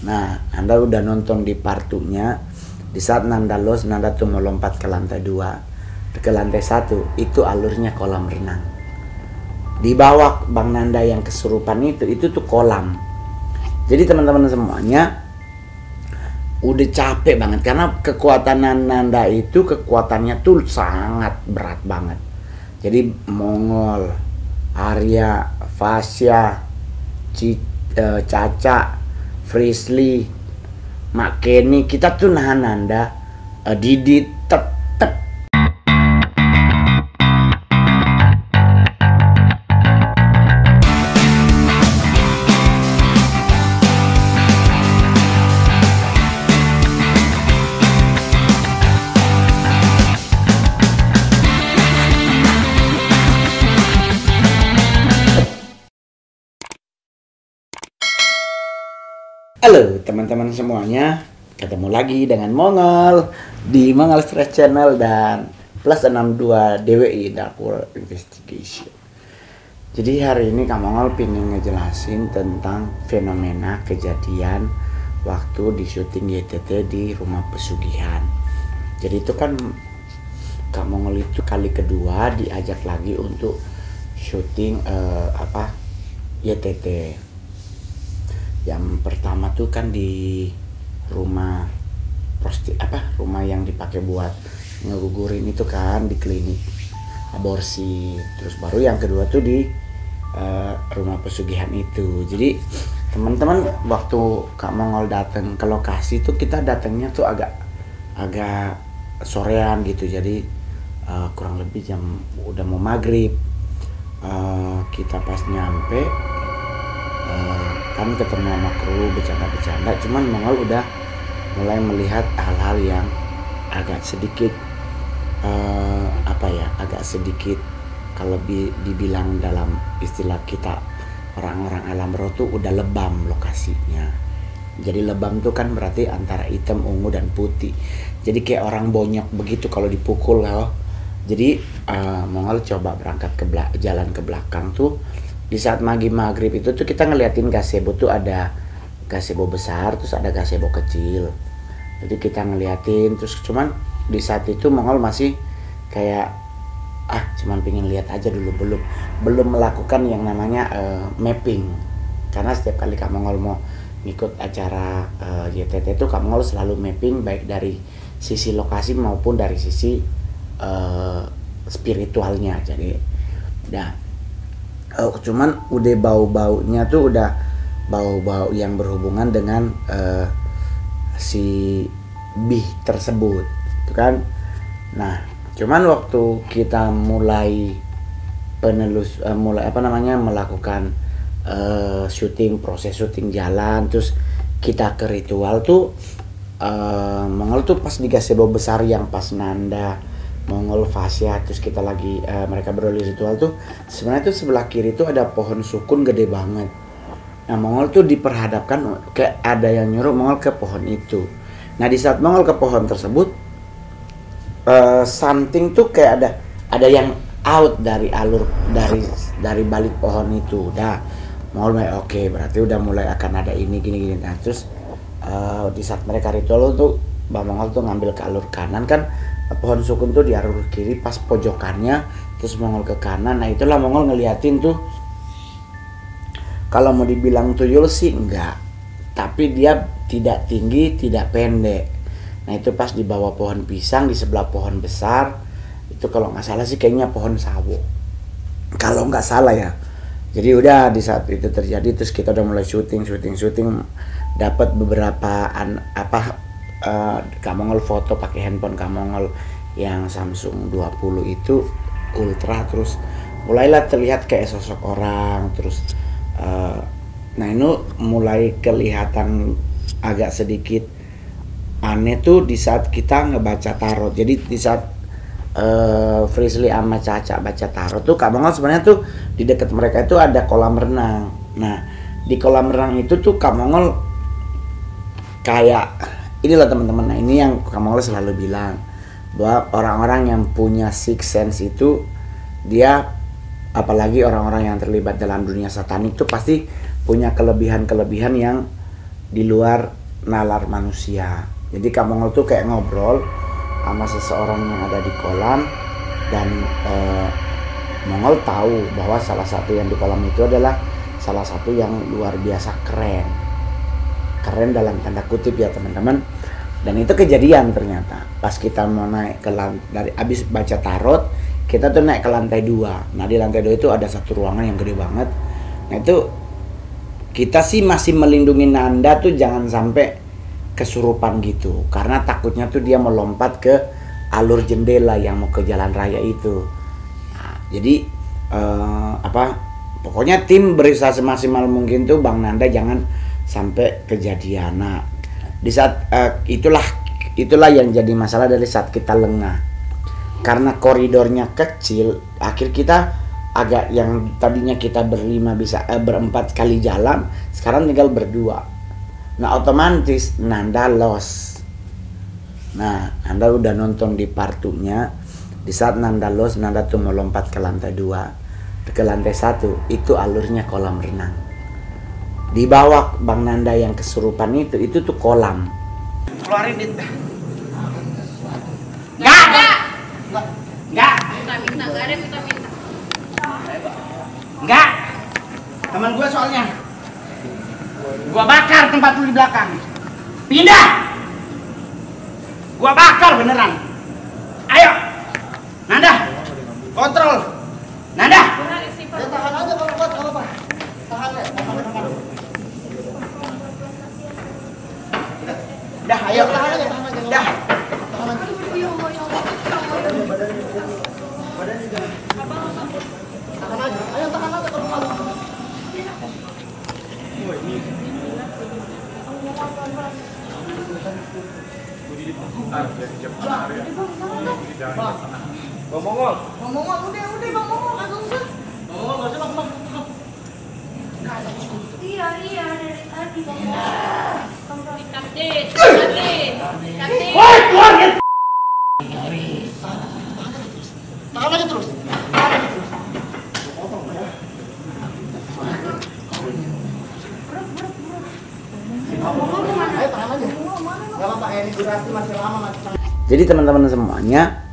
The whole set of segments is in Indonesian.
Nah, Anda udah nonton di partunya. Di saat Nanda los, Nanda tuh melompat ke lantai 2, ke lantai 1, itu alurnya kolam renang. Di bawah Bang Nanda yang kesurupan itu tuh kolam. Jadi teman-teman semuanya udah capek banget karena kekuatan Nanda itu kekuatannya tuh sangat berat banget. Jadi Mongol, Arya, Fasya, Caca, Frisly, Mak Kenny, kita tuh nahan Nanda, Didi tetep. Halo teman-teman semuanya, ketemu lagi dengan Mongol di Mongol Stress Channel dan Plus 62 DWI Dark World Investigation. Jadi hari ini Kak Mongol pengen ngejelasin tentang fenomena kejadian waktu di syuting YTT di rumah pesugihan. Jadi itu kan Kak Mongol itu kali kedua diajak lagi untuk syuting YTT. Yang pertama tuh kan di rumah rumah yang dipakai buat ngegugurin itu kan, di klinik aborsi. Terus baru yang kedua tuh di rumah pesugihan itu. Jadi teman-teman, waktu Kak Mongol datang ke lokasi tuh kita datangnya tuh agak sorean gitu. Jadi kurang lebih udah mau maghrib. Kita pas nyampe kan ketemu sama kru bercanda-bercanda, cuman Mongol udah mulai melihat hal-hal yang agak sedikit agak sedikit kalau dibilang dalam istilah kita orang-orang alam roh tuh udah lebam lokasinya. Jadi lebam tuh kan berarti antara hitam, ungu dan putih. Jadi kayak orang bonyok begitu kalau dipukul loh. Jadi Mongol coba berangkat jalan ke belakang tuh. Di saat maghrib itu tuh kita ngeliatin gazebo tuh, ada gazebo besar terus ada gazebo kecil. Jadi kita ngeliatin terus, cuman di saat itu Mongol masih kayak cuman pengen lihat aja dulu, belum melakukan yang namanya mapping. Karena setiap kali Kak Mongol mau ngikut acara YTT itu Kak Mongol selalu mapping, baik dari sisi lokasi maupun dari sisi spiritualnya. Jadi cuman udah bau-baunya tuh udah bau-bau yang berhubungan dengan si bih tersebut itu kan. Nah, cuman waktu kita mulai melakukan proses syuting jalan, terus kita ke ritual tuh Mongol tuh pas di gazebo besar yang pas Nanda, Mongol, Fasya, terus kita lagi mereka berdua di ritual tuh, sebenarnya tuh sebelah kiri tuh ada pohon sukun gede banget. Nah, Mongol tuh diperhadapkan kayak ada yang nyuruh Mongol ke pohon itu. Nah, di saat Mongol ke pohon tersebut, something tuh kayak ada yang out dari alur dari balik pohon itu. Udah Mongol oke, berarti udah mulai akan ada ini gini. Nah, terus di saat mereka ritual tuh Bang Mongol tuh ngambil ke alur kanan kan. Pohon sukun tuh di alur kiri pas pojokannya, terus Mongol ke kanan. Nah, itulah Mongol ngeliatin tuh, kalau mau dibilang tuyul sih enggak, tapi dia tidak tinggi tidak pendek. Nah, itu pas di bawah pohon pisang di sebelah pohon besar itu, kalau nggak salah sih kayaknya pohon sawo, kalau nggak salah ya. Jadi udah di saat itu terjadi, terus kita udah mulai syuting, dapat beberapa Kak Mongol foto pakai handphone Kak Mongol yang Samsung 20 itu ultra. Terus mulailah terlihat kayak sosok orang. Terus nah ini mulai kelihatan agak sedikit aneh tuh di saat kita ngebaca tarot. Jadi di saat Frisly sama Caca baca tarot tuh, Kak Mongol sebenarnya tuh di dekat mereka itu ada kolam renang. Nah, di kolam renang itu tuh Kak Mongol kayak inilah teman-teman. Nah, ini yang Kak Mongol selalu bilang bahwa orang-orang yang punya sixth sense itu, dia apalagi orang-orang yang terlibat dalam dunia satanik itu pasti punya kelebihan-kelebihan yang di luar nalar manusia. Jadi Kak Mongol tuh kayak ngobrol sama seseorang yang ada di kolam, dan Mongol tahu bahwa salah satu yang di kolam itu adalah salah satu yang luar biasa keren dalam tanda kutip ya teman-teman. Dan itu kejadian ternyata pas kita mau naik ke dari abis baca tarot, kita tuh naik ke lantai 2. Nah di lantai 2 itu ada satu ruangan yang gede banget. Nah itu kita sih masih melindungi Nanda tuh jangan sampai kesurupan gitu, karena takutnya tuh dia melompat ke alur jendela yang mau ke jalan raya itu. Nah, jadi pokoknya tim berusaha semaksimal mungkin tuh Bang Nanda jangan sampai kejadian. Nah di saat itulah yang jadi masalah dari saat kita lengah, karena koridornya kecil. Akhir kita agak, yang tadinya kita berlima bisa berempat kali jalan, sekarang tinggal berdua. Nah otomatis Nanda lost. Nah Nanda udah nonton di partunya, di saat Nanda lost, Nanda tuh melompat ke lantai 2, ke lantai 1 itu alurnya kolam renang. Di bawah Bang Nanda yang kesurupan itu tuh kolam. Keluarin dit. Enggak. Enggak. Teman gue soalnya. Gua bakar tempat lu di belakang. Pindah. Gua bakar beneran. Ayo. Nanda. Kontrol. Nanda. Ya, tahan aja kalau kuat, kalau apa? Tahan ya. Dah, ayo. Tahan aja. Dah. Tahan aja. Tahan aja. Ayo tahan aja kalau kuat. Bang Mongol. Bang Mongol, udah Bang Mongol, kagak usah. Bang Mongol, nggak usah Bang. Iya dari tadi Bang. Kapten. Woi, keluar gitu. Tahan aja terus. Ayo tahan aja. Gak apa-apa, ini durasi masih lama. Jadi teman-teman semuanya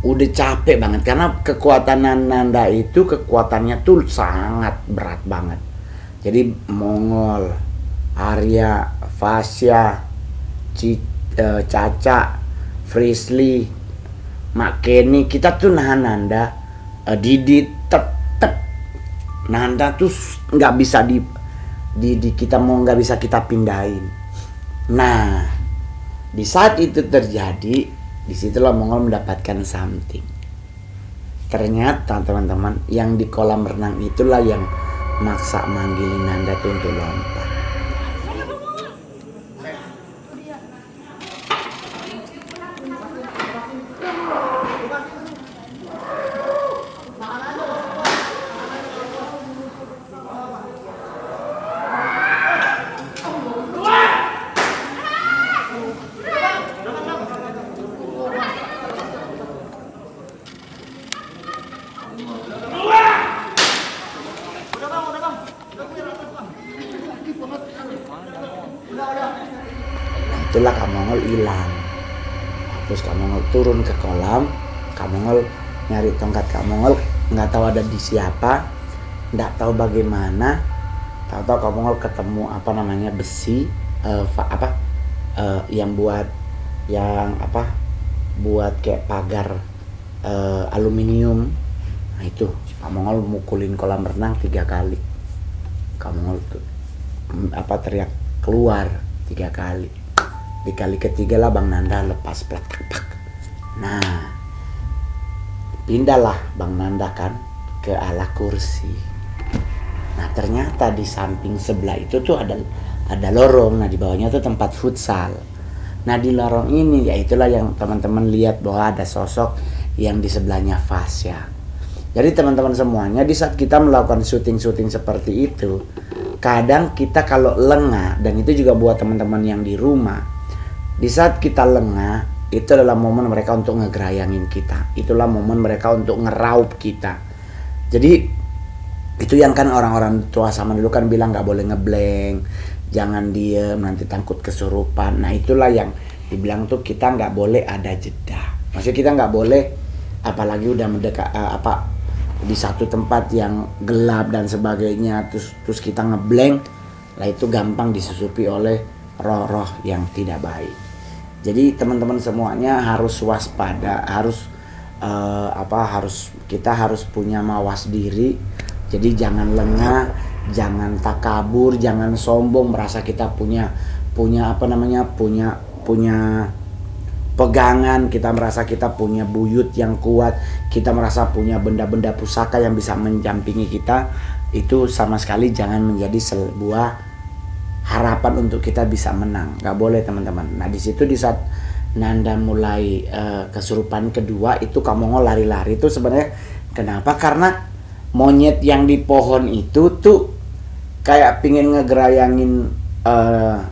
udah capek banget, karena kekuatan Nanda itu kekuatannya tuh sangat berat banget. Jadi Mongol, Arya, Fasya, Caca, Frisly, Mak Kenny, kita tuh nahan Nanda. Didi tetep Nanda tuh nggak bisa kita mau nggak bisa kita pindahin. Nah di saat itu terjadi, disitulah Mongol mendapatkan something. Ternyata teman-teman yang di kolam renang itulah yang maksa manggilin Nanda tuh untuk lompat. Itulah Kak Mongol hilang. Terus Kak Mongol turun ke kolam, Kak Mongol nyari tongkat Kak Mongol, nggak tahu ada di siapa, nggak tahu bagaimana. Tahu-tahu Kak Mongol ketemu besi, yang buat buat kayak pagar aluminium. Nah itu Kak Mongol mukulin kolam renang 3 kali. Kak Mongol tuh teriak keluar 3 kali. Di kali ketiga lah Bang Nanda lepas plak. Nah pindahlah Bang Nanda kan ke ala kursi. Nah ternyata di samping sebelah itu tuh ada lorong. Nah di bawahnya tuh tempat futsal. Nah di lorong ini ya itulah yang teman-teman lihat bahwa ada sosok yang di sebelahnya Fasya. Jadi teman-teman semuanya, di saat kita melakukan syuting-syuting seperti itu, kadang kita kalau lengah, dan itu juga buat teman-teman yang di rumah, di saat kita lengah, itu adalah momen mereka untuk ngegerayangin kita. Itulah momen mereka untuk ngeraup kita. Jadi itu yang kan orang-orang tua sama dulu kan bilang nggak boleh ngeblank, jangan diem nanti takut kesurupan. Nah itulah yang dibilang tuh kita nggak boleh ada jeda. Maksudnya kita nggak boleh, apalagi udah mendekat di satu tempat yang gelap dan sebagainya, terus kita ngeblank, lah itu gampang disusupi oleh roh-roh yang tidak baik. Jadi teman-teman semuanya harus waspada, kita harus punya mawas diri. Jadi jangan lengah, jangan takabur, jangan sombong merasa kita punya pegangan, kita merasa kita punya buyut yang kuat, kita merasa punya benda-benda pusaka yang bisa mendampingi kita. Itu sama sekali jangan menjadi sebuah harapan untuk kita bisa menang. Gak boleh teman-teman. Nah di situ di saat Nanda mulai kesurupan kedua itu Kak Mongol lari-lari itu sebenarnya kenapa? Karena monyet yang di pohon itu tuh kayak pingin ngegerayangin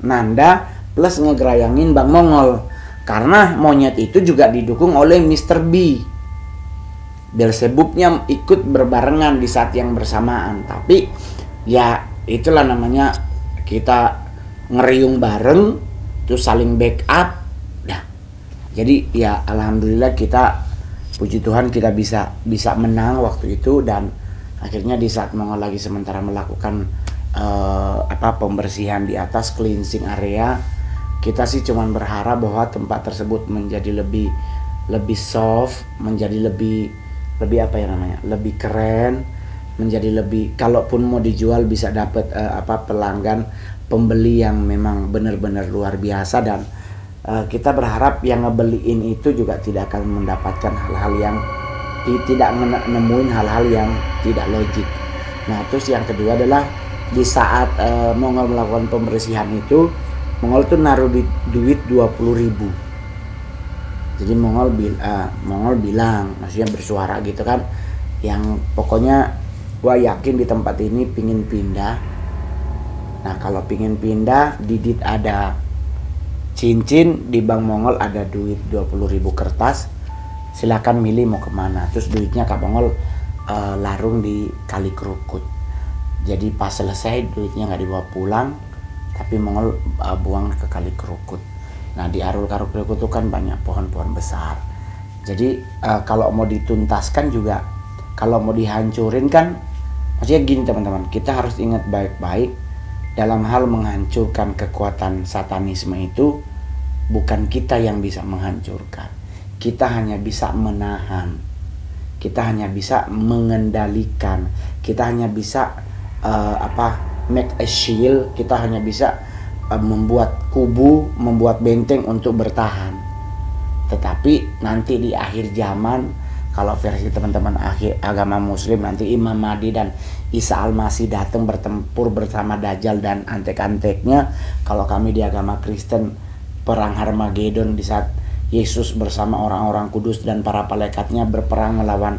Nanda plus ngegerayangin Bang Mongol. Karena monyet itu juga didukung oleh Mr. B. Beelzebubnya ikut berbarengan di saat yang bersamaan. Tapi ya itulah namanya kita ngeriung bareng, terus saling backup. Nah, jadi ya alhamdulillah kita, puji Tuhan kita bisa menang waktu itu. Dan akhirnya di saat Mongol lagi sementara melakukan pembersihan di atas, cleansing area, kita sih cuman berharap bahwa tempat tersebut menjadi lebih soft, menjadi lebih lebih keren, menjadi lebih, kalaupun mau dijual bisa dapat pelanggan, pembeli yang memang benar-benar luar biasa. Dan kita berharap yang ngebeliin itu juga tidak akan mendapatkan hal-hal yang tidak menemuin hal-hal yang tidak logik. Nah terus yang kedua adalah di saat Mongol melakukan pembersihan itu, Mongol tuh naruh duit 20.000. Jadi Mongol bilang, maksudnya bersuara gitu kan, yang pokoknya gua yakin di tempat ini pingin pindah. Nah kalau pingin pindah, Didit ada cincin, di Bang Mongol ada duit 20.000 kertas, silakan milih mau kemana. Terus duitnya Kak Mongol larung di Kali Kerukut. Jadi pas selesai duitnya nggak dibawa pulang, tapi Mongol buang ke Kali Kerukut. Nah di Kali Kerukut itu kan banyak pohon-pohon besar. Jadi kalau mau dituntaskan juga, kalau mau dihancurin kan, maksudnya gini teman-teman, kita harus ingat baik-baik dalam hal menghancurkan kekuatan satanisme itu, bukan kita yang bisa menghancurkan. Kita hanya bisa menahan, kita hanya bisa mengendalikan, kita hanya bisa make a shield, kita hanya bisa membuat kubu, membuat benteng untuk bertahan. Tetapi nanti di akhir zaman, kalau versi teman-teman agama muslim, nanti Imam Mahdi dan Isa Al-Masih datang bertempur bersama Dajjal dan antek-anteknya. Kalau kami di agama Kristen, perang Harmagedon di saat Yesus bersama orang-orang kudus dan para malaikatnya berperang melawan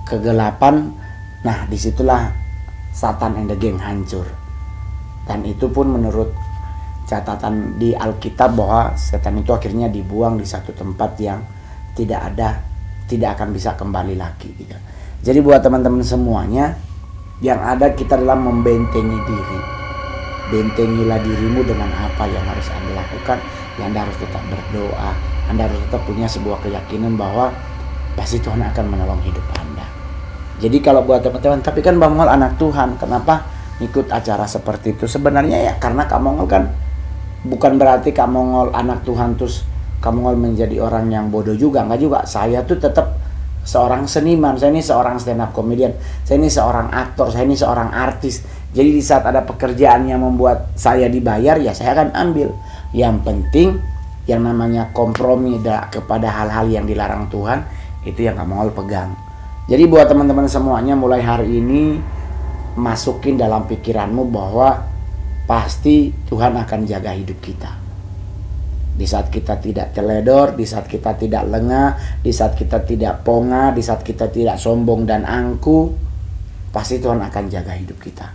kegelapan. Nah disitulah Satan and the gang hancur. Dan itu pun menurut catatan di Alkitab bahwa setan itu akhirnya dibuang di satu tempat yang tidak akan bisa kembali lagi gitu. Jadi buat teman-teman semuanya, yang ada kita dalam membentengi diri. Bentengilah dirimu dengan apa yang harus Anda lakukan. Anda harus tetap berdoa, Anda harus tetap punya sebuah keyakinan bahwa pasti Tuhan akan menolong hidup Anda. Jadi kalau buat teman-teman, tapi kan Bang Mongol anak Tuhan, kenapa ikut acara seperti itu? Sebenarnya ya karena Kak Mongol kan bukan berarti Kak Mongol anak Tuhan terus Kak Mongol menjadi orang yang bodoh juga, enggak juga. Saya tuh tetap seorang seniman, saya ini seorang stand up comedian, saya ini seorang aktor, saya ini seorang artis. Jadi di saat ada pekerjaan yang membuat saya dibayar, ya saya akan ambil. Yang penting yang namanya kompromi kepada hal-hal yang dilarang Tuhan, itu yang Kak Mongol pegang. Jadi buat teman-teman semuanya, mulai hari ini masukin dalam pikiranmu bahwa pasti Tuhan akan jaga hidup kita. Di saat kita tidak teledor, di saat kita tidak lengah, di saat kita tidak ponga, di saat kita tidak sombong dan angkuh, pasti Tuhan akan jaga hidup kita.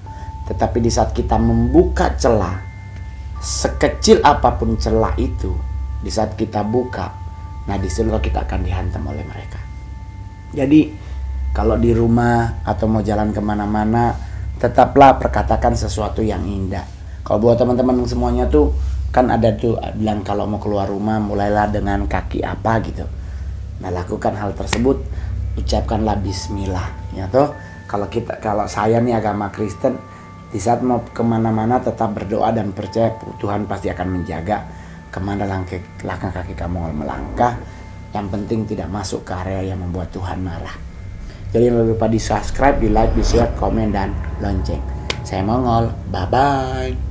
Tetapi di saat kita membuka celah, sekecil apapun celah itu, di saat kita buka, nah di situ kita akan dihantam oleh mereka. Jadi kalau di rumah atau mau jalan kemana-mana, tetaplah perkatakan sesuatu yang indah. Kalau buat teman-teman semuanya tuh kan ada tuh bilang kalau mau keluar rumah mulailah dengan kaki apa gitu. Nah, lakukan hal tersebut, ucapkanlah bismillah ya toh. Kalau saya nih agama Kristen, di saat mau kemana-mana tetap berdoa dan percaya Tuhan pasti akan menjaga kemana langkah kaki kamu melangkah. Yang penting tidak masuk ke area yang membuat Tuhan marah. Jadi jangan lupa di subscribe, di like, di share, komen, dan lonceng. Saya Mongol, bye bye.